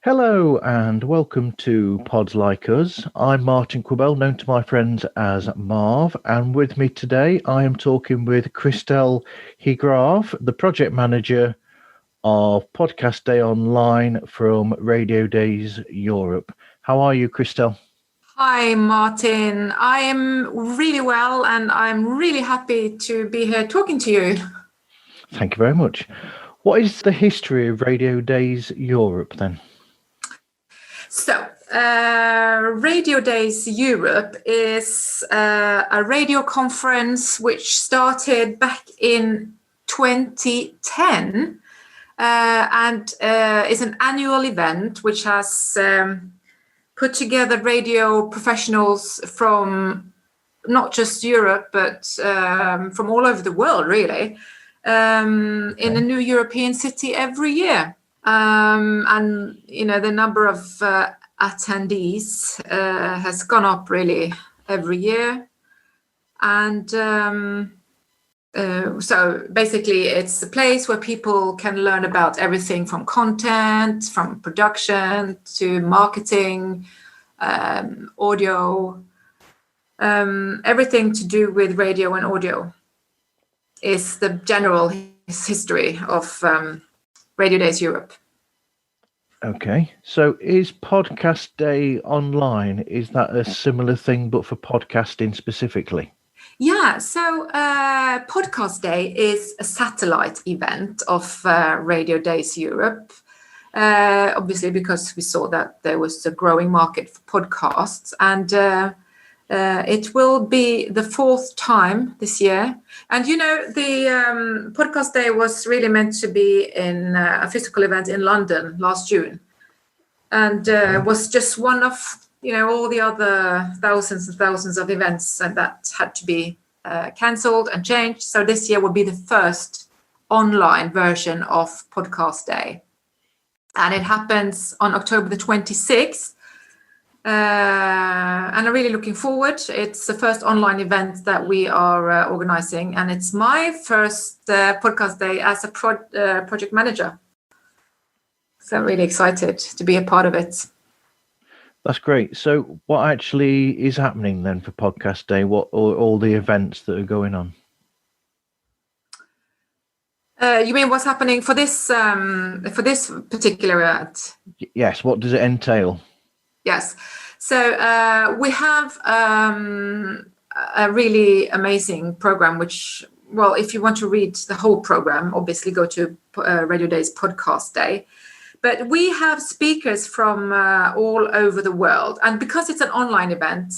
Hello and welcome to Pods Like Us. I'm Martin Quibell, known to my friends as Marv, and with me today I am talking with Christel Higraff, the project manager of Podcast Day Online from Radiodays Europe. How are you, Christel? Hi, Martin. I am really well and I'm really happy to be here talking to you. Thank you very much. What is the history of Radiodays Europe then? So, Radio Days Europe is a radio conference which started back in 2010 and is an annual event which has put together radio professionals from not just Europe, but from all over the world, really, in a new European city every year. And, the number of attendees has gone up really every year. And so basically it's a place where people can learn about everything from content, from production to marketing, audio, everything to do with radio and audio is the general history of Radio Days Europe. Okay, so is Podcast Day Online, is that a similar thing but for podcasting specifically? Yeah, so Podcast Day is a satellite event of Radio Days Europe, obviously because we saw that there was a growing market for podcasts, and it will be the fourth time this year. And, the Podcast Day was really meant to be in a physical event in London last June, and was just one of all the other thousands and thousands of events that had to be cancelled and changed. So this year will be the first online version of Podcast Day. And it happens on October the 26th. And I'm really looking forward. It's the first online event that we are organizing. And it's my first Podcast Day as a project manager. So I'm really excited to be a part of it. That's great. So what actually is happening then for Podcast Day? What are all the events that are going on? You mean what's happening for this particular event? Yes. What does it entail? Yes. So we have a really amazing program, which, well, if you want to read the whole program, obviously go to Radio Days Podcast Day. But we have speakers from all over the world. And because it's an online event,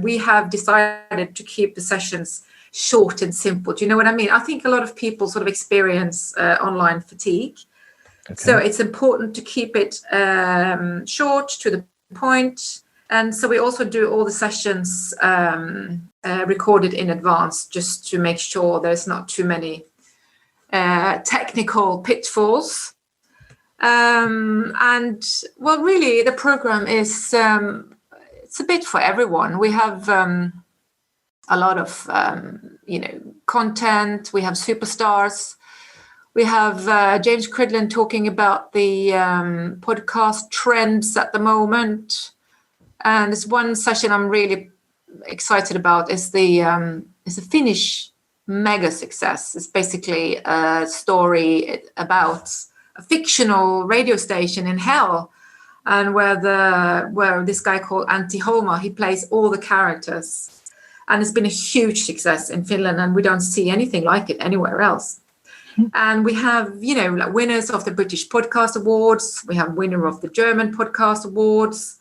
we have decided to keep the sessions short and simple. Do you know what I mean? I think a lot of people sort of experience online fatigue. Okay. So it's important to keep it short, to the point. And so we also do all the sessions recorded in advance, just to make sure there's not too many technical pitfalls. And well, really, the program is it's a bit for everyone. We have a lot of content. We have superstars. We have James Cridland talking about the podcast trends at the moment. And this one session I'm really excited about is the Finnish mega success. It's basically a story about a fictional radio station in hell, and where this guy called Antti Holma, he plays all the characters, and it's been a huge success in Finland, and we don't see anything like it anywhere else. And we have like winners of the British Podcast Awards, we have winner of the German Podcast Awards.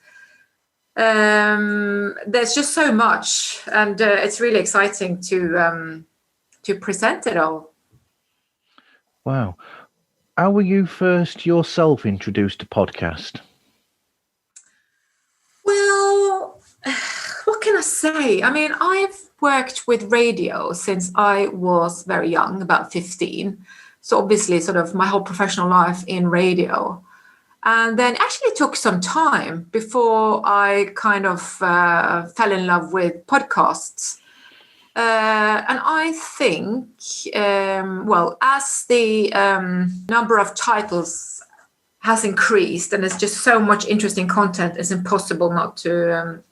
There's just so much, and it's really exciting to present it all. Wow. How were you first yourself introduced to podcast? Well, what can I say? I mean, I've worked with radio since I was very young, about 15. So obviously sort of my whole professional life in radio. And then actually took some time before I kind of fell in love with podcasts. And I think, as the number of titles has increased, and there's just so much interesting content. It's impossible not to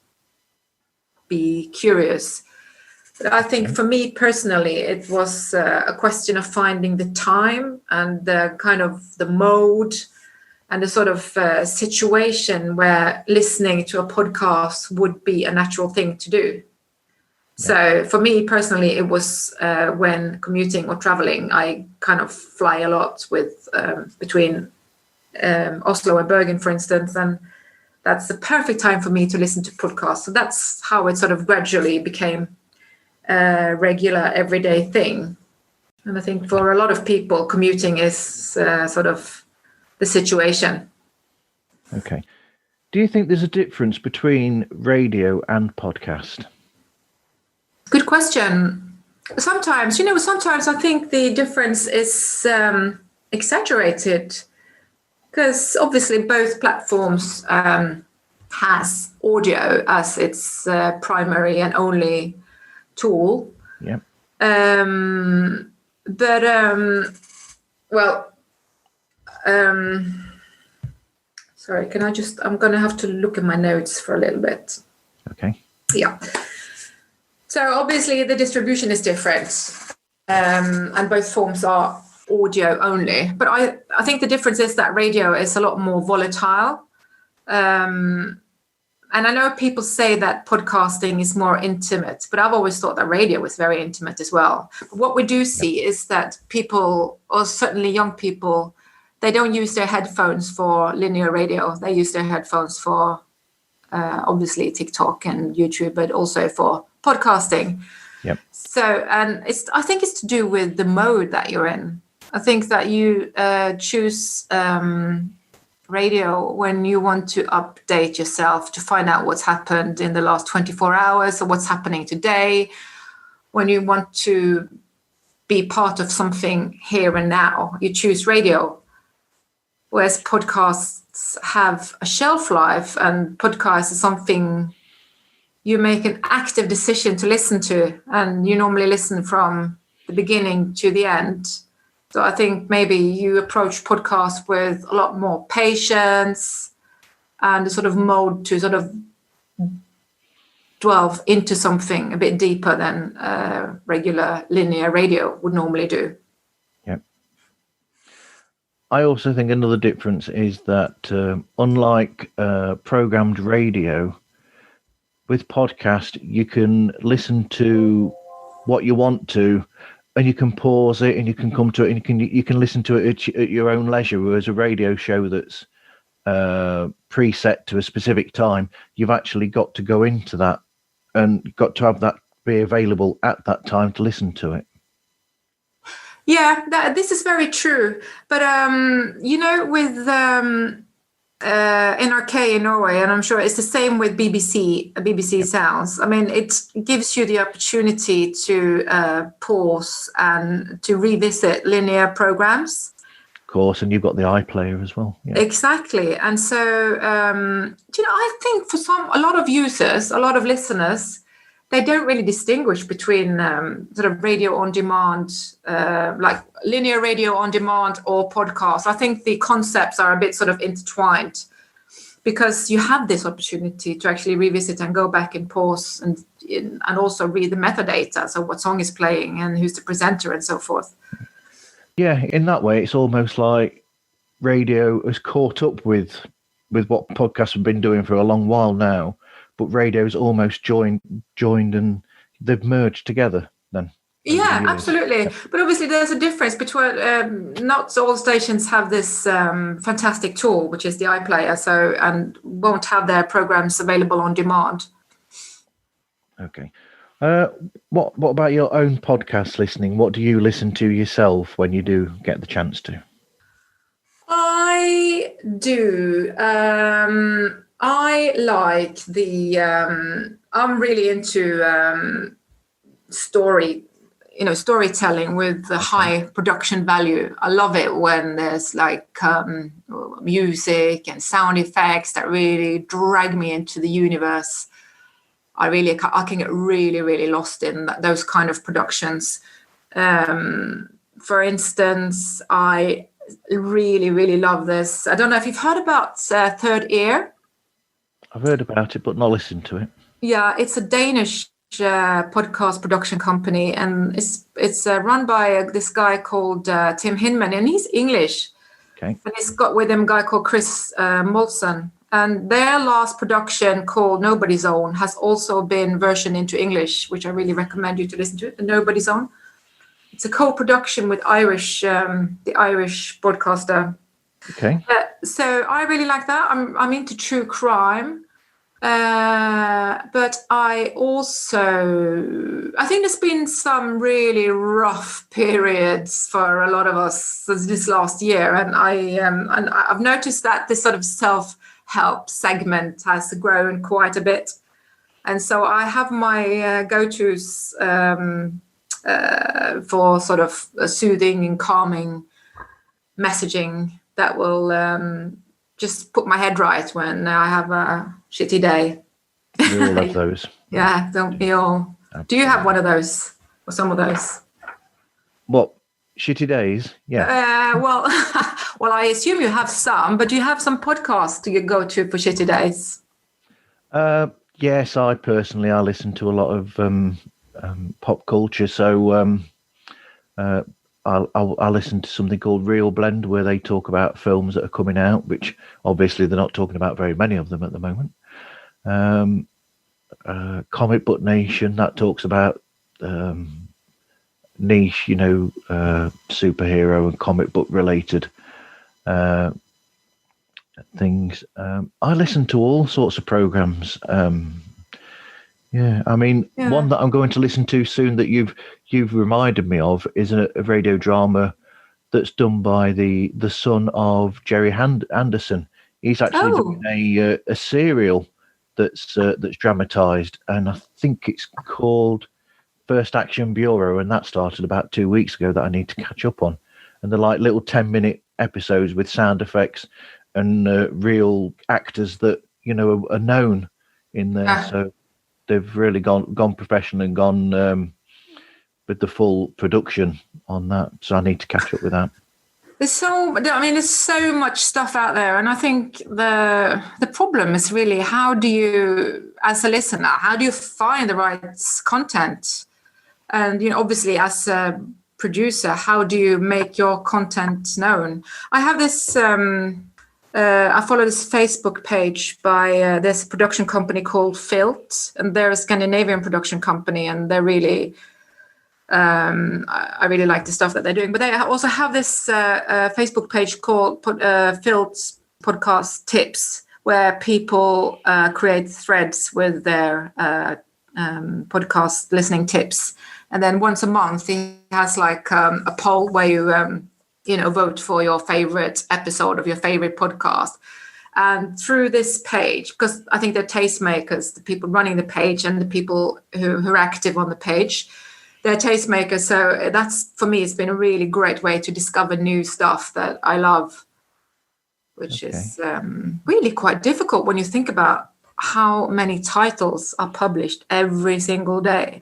be curious. But I think for me personally, it was a question of finding the time and the kind of the mode and the sort of situation where listening to a podcast would be a natural thing to do. So for me personally, it was when commuting or traveling. I kind of fly a lot with between Oslo and Bergen, for instance, and that's the perfect time for me to listen to podcasts. So that's how it sort of gradually became a regular everyday thing. And I think for a lot of people, commuting is sort of the situation. Okay. Do you think there's a difference between radio and podcast? Good question. Sometimes I think the difference is exaggerated, because obviously both platforms has audio as its primary and only tool. Yeah. Sorry, I'm going to have to look at my notes for a little bit. Okay. Yeah. So obviously the distribution is different, and both forms are audio only. But I think the difference is that radio is a lot more volatile. And I know people say that podcasting is more intimate, but I've always thought that radio was very intimate as well. But what we do see is that people, or certainly young people, they don't use their headphones for linear radio. They use their headphones for obviously TikTok and YouTube, but also for podcasting. Yep. So, and I think it's to do with the mode that you're in. I think that you choose radio when you want to update yourself to find out what's happened in the last 24 hours or what's happening today, when you want to be part of something here and now, you choose radio. Whereas podcasts have a shelf life, and podcast is something you make an active decision to listen to, and you normally listen from the beginning to the end. So I think maybe you approach podcasts with a lot more patience and a sort of mode to sort of delve into something a bit deeper than regular linear radio would normally do. Yep. I also think another difference is that unlike programmed radio, with podcast, you can listen to what you want to, and you can pause it and you can come to it and you can listen to it at your own leisure. Whereas a radio show that's preset to a specific time, you've actually got to go into that and got to have that be available at that time to listen to it. Yeah, this is very true. But, with NRK in Norway, and I'm sure it's the same with BBC Sounds. I mean, it gives you the opportunity to pause and to revisit linear programs. Of course, and you've got the iPlayer as well. Yeah. Exactly. And so, I think for a lot of users, a lot of listeners, they don't really distinguish between sort of radio on demand, like linear radio on demand or podcast. I think the concepts are a bit sort of intertwined, because you have this opportunity to actually revisit and go back and pause and also read the metadata. So what song is playing and who's the presenter and so forth. Yeah, in that way, it's almost like radio has caught up with what podcasts have been doing for a long while now. But radio's almost joined and they've merged together then. Yeah, absolutely. But obviously there's a difference between, not all stations have this fantastic tool, which is the iPlayer, and won't have their programs available on demand. Okay. What about your own podcast listening? What do you listen to yourself when you do get the chance to? I do. I like I'm really into storytelling with the high production value. I love it when there's like music and sound effects that really drag me into the universe. I can get really, really lost in those kind of productions. For instance, I really, really love this. I don't know if you've heard about Third Ear. I've heard about it, but not listened to it. Yeah, it's a Danish podcast production company, and it's run by this guy called Tim Hinman, and he's English. Okay. And he's got with him a guy called Chris Molson. And their last production called Nobody's Own has also been versioned into English, which I really recommend you to listen to. The Nobody's Own. It's a co-production with the Irish broadcaster. Okay. So I really like that. I'm into true crime. But I think there's been some really rough periods for a lot of us this last year, and I've noticed that this sort of self-help segment has grown quite a bit, and so I have my go-tos for sort of soothing and calming messaging that will just put my head right when I have a shitty day. We all have those. Yeah, don't we all? Absolutely. Do you have one of those or some of those? What, shitty days? Yeah. Well, I assume you have some, but do you have some podcasts to go to for shitty days? Yes, I listen to a lot of pop culture, so I'll listen to something called Real Blend, where they talk about films that are coming out, which obviously they're not talking about very many of them at the moment. Comic Book Nation, that talks about niche, superhero and comic book related things. I listen to all sorts of programs. One that I'm going to listen to soon that you've reminded me of is a radio drama that's done by the son of Jerry Anderson. He's actually doing a serial that's dramatized, and I think it's called First Action Bureau, and that started about 2 weeks ago that I need to catch up on. And they're like little 10-minute episodes with sound effects and real actors that are known in there. So they've really gone professional and gone with the full production on that. So I need to catch up with that. There's so much stuff out there, and I think the problem is really, how do you, as a listener, how do you find the right content? And obviously, as a producer, how do you make your content known? I have this. I follow this Facebook page by this production company called Filt, and they're a Scandinavian production company, and they're really. I really like the stuff that they're doing, but they also have this Facebook page called Filt's Podcast Tips, where people create threads with their podcast listening tips, and then once a month he has like a poll where you vote for your favorite episode of your favorite podcast. And through this page, because I think they're tastemakers, the people running the page and the people who are active on the page. They're tastemakers, so that's, for me, it's been a really great way to discover new stuff that I love, which is really quite difficult when you think about how many titles are published every single day.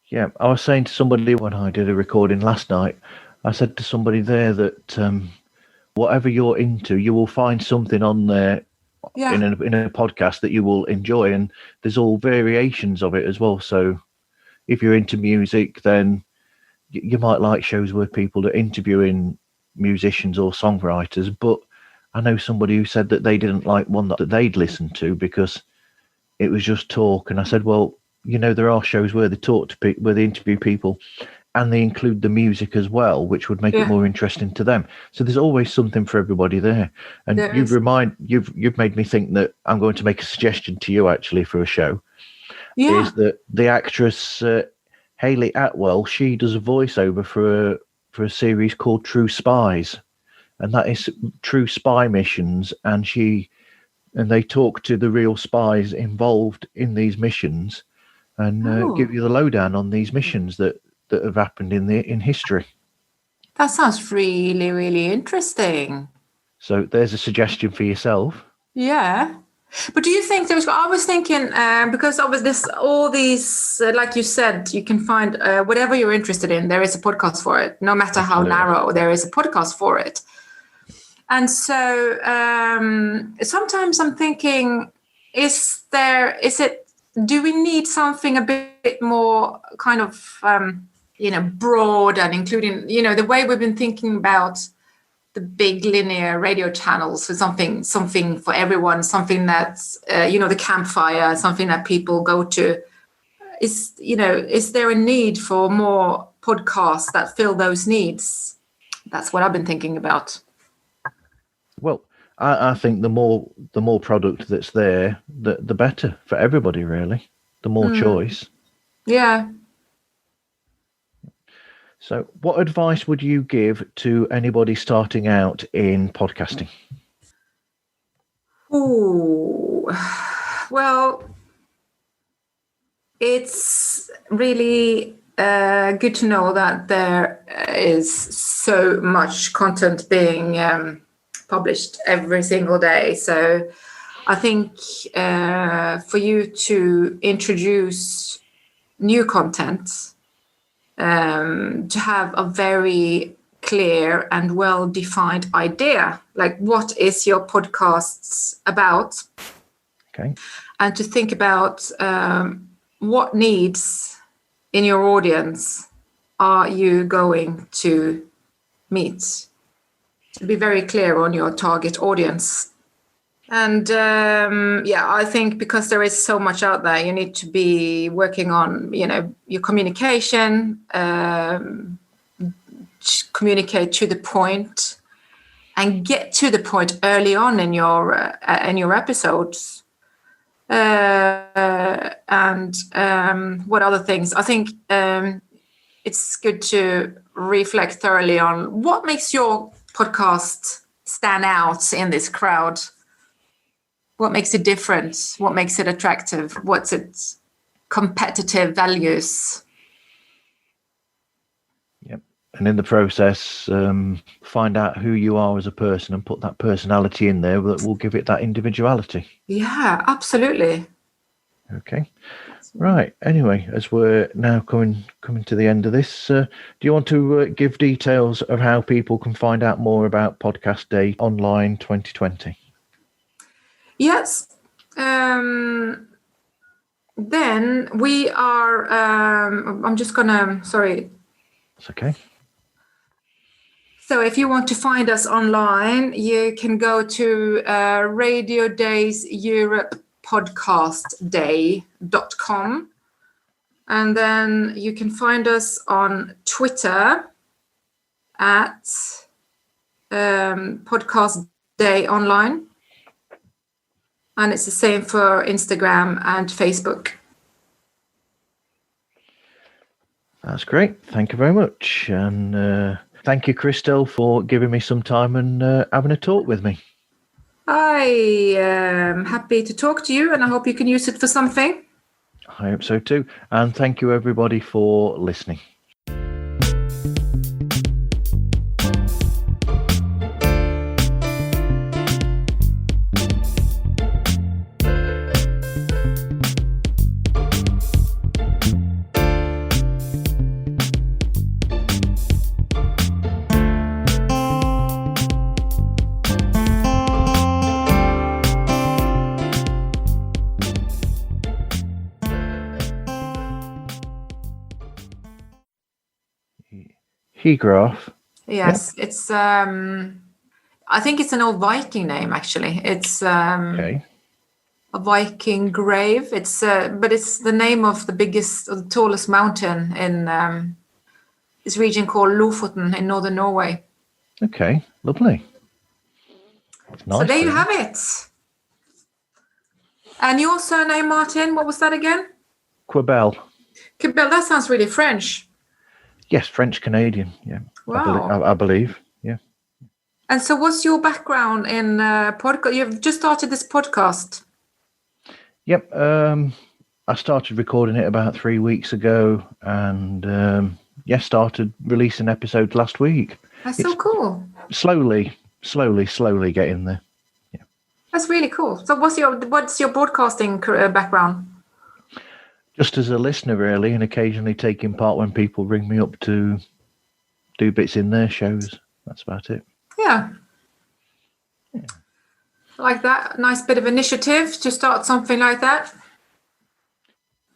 Yeah, I was saying to somebody when I did a recording last night, I said to somebody there that whatever you're into, you will find something on there in a podcast that you will enjoy, and there's all variations of it as well. So if you're into music, then you might like shows where people are interviewing musicians or songwriters. But I know somebody who said that they didn't like one that they'd listened to because it was just talk. And I said, well, there are shows where they talk to people, where they interview people, and they include the music as well, which would make it more interesting to them. So there's always something for everybody there. And you've made me think that I'm going to make a suggestion to you actually for a show. Yeah. Is that the actress Hayley Atwell? She does a voiceover for a series called True Spies, and that is true spy missions. And they talk to the real spies involved in these missions, and give you the lowdown on these missions that have happened in history. That sounds really, really interesting. So there's a suggestion for yourself. Yeah. But do you think I was thinking, because of this, all these, like you said, you can find whatever you're interested in, there is a podcast for it. No matter how narrow, there is a podcast for it. And so sometimes I'm thinking, do we need something a bit more kind of, broad and including, the way we've been thinking about the big linear radio channels, so something for everyone, something that's the campfire, something that people go to. Is there a need for more podcasts that fill those needs? That's what I've been thinking about. Well, I think the more product that's there, the better for everybody, really. The more choice. Yeah. So what advice would you give to anybody starting out in podcasting? Ooh, well, it's really good to know that there is so much content being published every single day. So I think for you to introduce new content, to have a very clear and well-defined idea, like what is your podcasts about? Okay. And to think about what needs in your audience are you going to meet? To be very clear on your target audience. And I think because there is so much out there, you need to be working on, your communication, communicate to the point, and get to the point early on in your episodes. And what other things? I think it's good to reflect thoroughly on what makes your podcast stand out in this crowd. What makes it different? What makes it attractive? What's its competitive values? Yep. And in the process, find out who you are as a person and put that personality in there that will give it that individuality. Yeah, absolutely. Okay. Right. Anyway, as we're now coming to the end of this, do you want to give details of how people can find out more about Podcast Day Online 2020? Yes. Then we are, I'm just sorry. It's okay. So if you want to find us online, you can go to Radiodays Europe podcastday.com, and then you can find us on Twitter at Podcast Day Online, and it's the same for Instagram and Facebook. That's great. Thank you very much, and thank you, Christel, for giving me some time and having a talk with me. I am happy to talk to you, and I hope you can use it for something. I hope so too. And thank you, everybody, for listening. Higraff. Yes, yep. It's I think it's an old Viking name, actually. It's okay. A Viking grave. It's but it's the name of the biggest or the tallest mountain in this region called Lofoten in northern Norway. Okay, lovely. Nice, so there you have it. And your surname, Martin, what was that again? Quibel. Quibel, that sounds really French. Yes, French-Canadian, yeah. Wow. I believe, yeah. And so what's your background in podcast? You've just started this podcast. Yep. I started recording it about 3 weeks ago and, started releasing episodes last week. That's so cool. Slowly getting there. Yeah. That's really cool. So what's your broadcasting background? Just as a listener, really, and occasionally taking part when people ring me up to do bits in their shows. That's about it. Yeah. Like that. Nice bit of initiative to start something like that.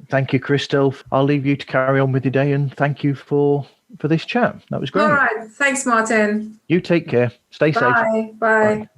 Thank you, Christel. I'll leave you to carry on with your day, and thank you for this chat. That was great. All right. Thanks, Martin. You take care. Stay safe. Bye. Bye.